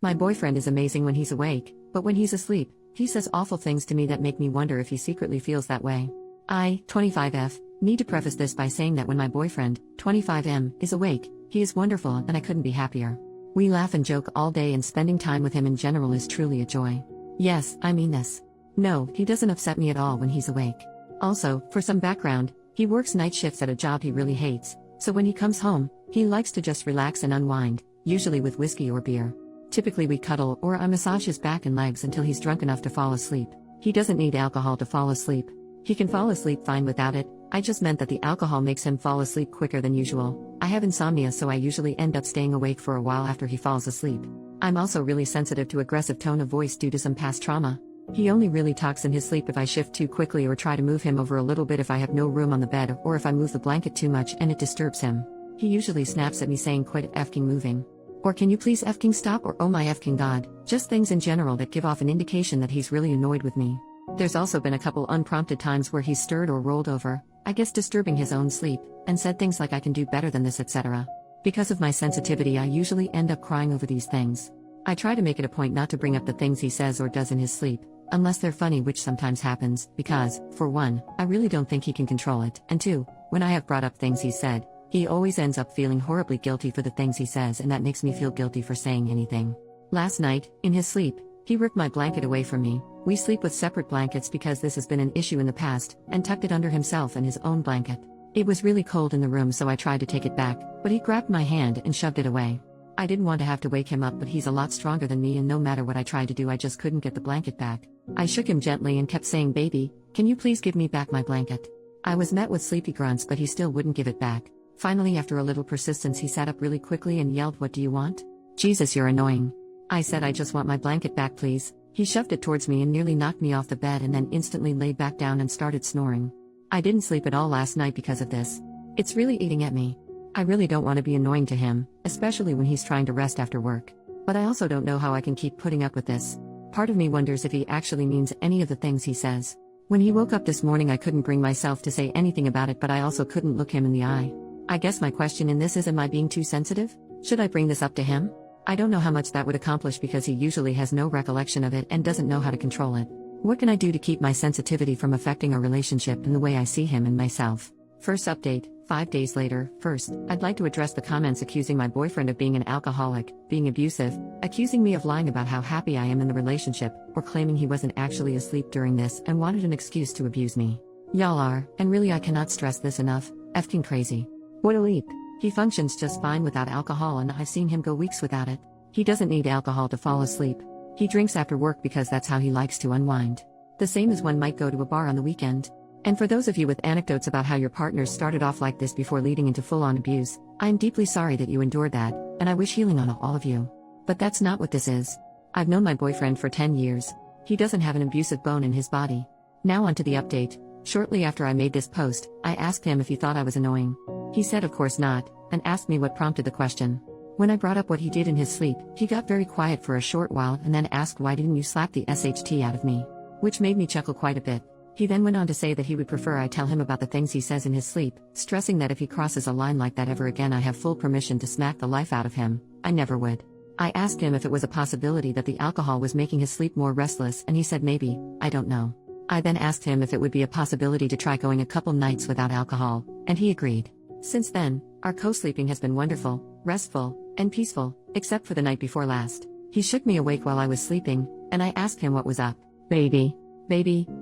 My boyfriend is amazing when he's awake, but when he's asleep, he says awful things to me that make me wonder if he secretly feels that way. I, 25F, need to preface this by saying that when my boyfriend, 25M, is awake, he is wonderful and I couldn't be happier. We laugh and joke all day and spending time with him in general is truly a joy. Yes, I mean this. No, he doesn't upset me at all when he's awake. Also, for some background, he works night shifts at a job he really hates, so when he comes home, he likes to just relax and unwind, usually with whiskey or beer. Typically we cuddle or I massage his back and legs until he's drunk enough to fall asleep. He doesn't need alcohol to fall asleep. He can fall asleep fine without it. I just meant that the alcohol makes him fall asleep quicker than usual. I have insomnia, so I usually end up staying awake for a while after he falls asleep. I'm also really sensitive to aggressive tone of voice due to some past trauma. He only really talks in his sleep if I shift too quickly or try to move him over a little bit if I have no room on the bed or if I move the blanket too much and it disturbs him. He usually snaps at me saying quit effing moving. Or can you please effing stop, or oh my effing god, just things in general that give off an indication that he's really annoyed with me. There's also been a couple unprompted times where he's stirred or rolled over, I guess disturbing his own sleep, and said things like I can do better than this, etc. Because of my sensitivity I usually end up crying over these things. I try to make it a point not to bring up the things he says or does in his sleep, unless they're funny, which sometimes happens, because, for one, I really don't think he can control it, and two, when I have brought up things he said, he always ends up feeling horribly guilty for the things he says, and that makes me feel guilty for saying anything. Last night, in his sleep, he ripped my blanket away from me. We sleep with separate blankets because this has been an issue in the past, and tucked it under himself and his own blanket. It was really cold in the room, so I tried to take it back, but he grabbed my hand and shoved it away. I didn't want to have to wake him up, but he's a lot stronger than me, and no matter what I tried to do I just couldn't get the blanket back. I shook him gently and kept saying, "Baby, can you please give me back my blanket?" I was met with sleepy grunts, but he still wouldn't give it back. Finally, after a little persistence, he sat up really quickly and yelled, "What do you want?" "Jesus, you're annoying." I said, "I just want my blanket back, please." He shoved it towards me and nearly knocked me off the bed, and then instantly laid back down and started snoring. I didn't sleep at all last night because of this. It's really eating at me. I really don't want to be annoying to him, especially when he's trying to rest after work. But I also don't know how I can keep putting up with this. Part of me wonders if he actually means any of the things he says. When he woke up this morning I couldn't bring myself to say anything about it, but I also couldn't look him in the eye. I guess my question in this is, am I being too sensitive? Should I bring this up to him? I don't know how much that would accomplish because he usually has no recollection of it and doesn't know how to control it. What can I do to keep my sensitivity from affecting our relationship and the way I see him and myself? First update, 5 days later. First, I'd like to address the comments accusing my boyfriend of being an alcoholic, being abusive, accusing me of lying about how happy I am in the relationship, or claiming he wasn't actually asleep during this and wanted an excuse to abuse me. Y'all are, and really I cannot stress this enough, effing crazy. What a leap. He functions just fine without alcohol, and I've seen him go weeks without it. He doesn't need alcohol to fall asleep. He drinks after work because that's how he likes to unwind. The same as one might go to a bar on the weekend. And for those of you with anecdotes about how your partners started off like this before leading into full-on abuse, I am deeply sorry that you endured that, and I wish healing on all of you. But that's not what this is. I've known my boyfriend for 10 years. He doesn't have an abusive bone in his body. Now on to the update. Shortly after I made this post, I asked him if he thought I was annoying. He said of course not, and asked me what prompted the question. When I brought up what he did in his sleep, he got very quiet for a short while and then asked, "Why didn't you slap the SHT out of me?" Which made me chuckle quite a bit. He then went on to say that he would prefer I tell him about the things he says in his sleep, stressing that if he crosses a line like that ever again I have full permission to smack the life out of him. I never would. I asked him if it was a possibility that the alcohol was making his sleep more restless, and he said maybe, I don't know. I then asked him if it would be a possibility to try going a couple nights without alcohol, and he agreed. Since then, our co-sleeping has been wonderful, restful, and peaceful, except for the night before last. He shook me awake while I was sleeping, and I asked him what was up. Baby,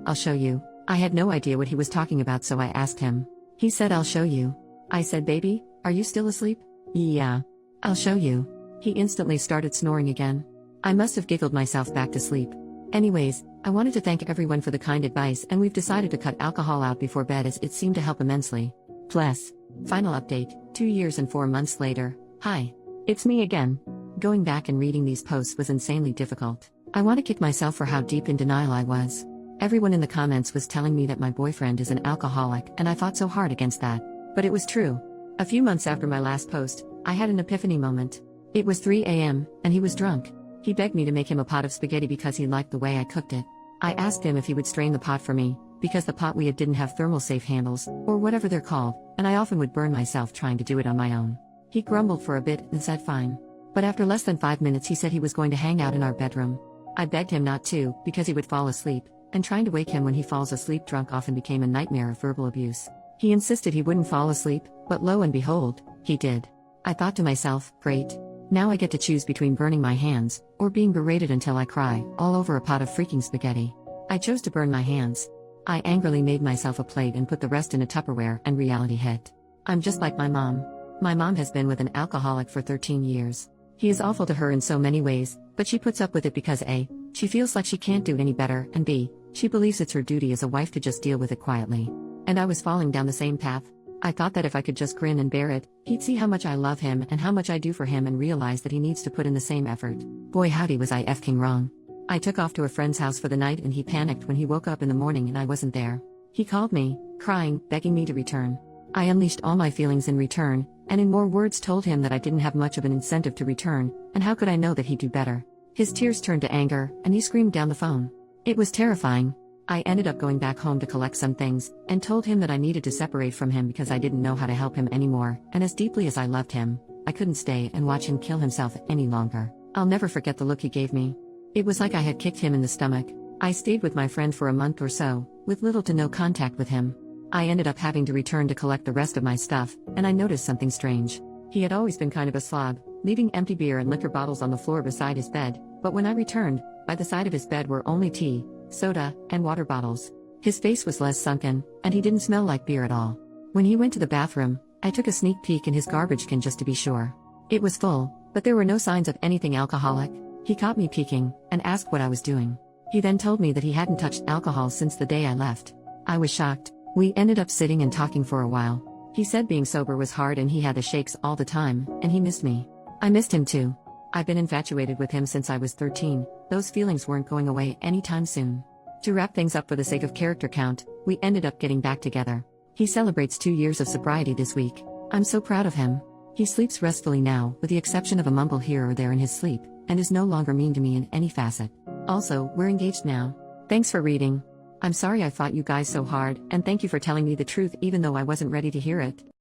I'll show you." I had no idea what he was talking about, so I asked him. He said, "I'll show you." I said, "Baby, are you still asleep?" "Yeah. I'll show you." He instantly started snoring again. I must have giggled myself back to sleep. Anyways, I wanted to thank everyone for the kind advice, and we've decided to cut alcohol out before bed as it seemed to help immensely. Bless. Final update, 2 years and 4 months later. Hi. It's me again. Going back and reading these posts was insanely difficult. I want to kick myself for how deep in denial I was. Everyone in the comments was telling me that my boyfriend is an alcoholic, and I fought so hard against that. But it was true. A few months after my last post, I had an epiphany moment. It was 3 a.m., and he was drunk. He begged me to make him a pot of spaghetti because he liked the way I cooked it. I asked him if he would strain the pot for me, because the pot we had didn't have thermal safe handles, or whatever they're called, and I often would burn myself trying to do it on my own. He grumbled for a bit and said fine. But after less than 5 minutes, he said he was going to hang out in our bedroom. I begged him not to, because he would fall asleep, and trying to wake him when he falls asleep drunk often became a nightmare of verbal abuse. He insisted he wouldn't fall asleep, but lo and behold, he did. I thought to myself, great. Now I get to choose between burning my hands, or being berated until I cry, all over a pot of freaking spaghetti. I chose to burn my hands. I angrily made myself a plate and put the rest in a Tupperware, and reality hit. I'm just like my mom. My mom has been with an alcoholic for 13 years. He is awful to her in so many ways, but she puts up with it because A, she feels like she can't do any better, and B, she believes it's her duty as a wife to just deal with it quietly. And I was falling down the same path. I thought that if I could just grin and bear it, he'd see how much I love him and how much I do for him and realize that he needs to put in the same effort. Boy howdy was I effing wrong. I took off to a friend's house for the night and he panicked when he woke up in the morning and I wasn't there. He called me, crying, begging me to return. I unleashed all my feelings in return, and in more words told him that I didn't have much of an incentive to return, and how could I know that he'd do better? His tears turned to anger, and he screamed down the phone. It was terrifying. I ended up going back home to collect some things, and told him that I needed to separate from him because I didn't know how to help him anymore, and as deeply as I loved him, I couldn't stay and watch him kill himself any longer. I'll never forget the look he gave me. It was like I had kicked him in the stomach. I stayed with my friend for a month or so, with little to no contact with him. I ended up having to return to collect the rest of my stuff, and I noticed something strange. He had always been kind of a slob, leaving empty beer and liquor bottles on the floor beside his bed, but when I returned, by the side of his bed were only tea, soda, and water bottles. His face was less sunken, and he didn't smell like beer at all. When he went to the bathroom, I took a sneak peek in his garbage can just to be sure. It was full, but there were no signs of anything alcoholic. He caught me peeking, and asked what I was doing. He then told me that he hadn't touched alcohol since the day I left. I was shocked. We ended up sitting and talking for a while. He said being sober was hard and he had the shakes all the time, and he missed me. I missed him too. I've been infatuated with him since I was 13, those feelings weren't going away anytime soon. To wrap things up for the sake of character count, we ended up getting back together. He celebrates 2 years of sobriety this week. I'm so proud of him. He sleeps restfully now, with the exception of a mumble here or there in his sleep, and is no longer mean to me in any facet. Also, we're engaged now. Thanks for reading. I'm sorry I fought you guys so hard, and thank you for telling me the truth even though I wasn't ready to hear it.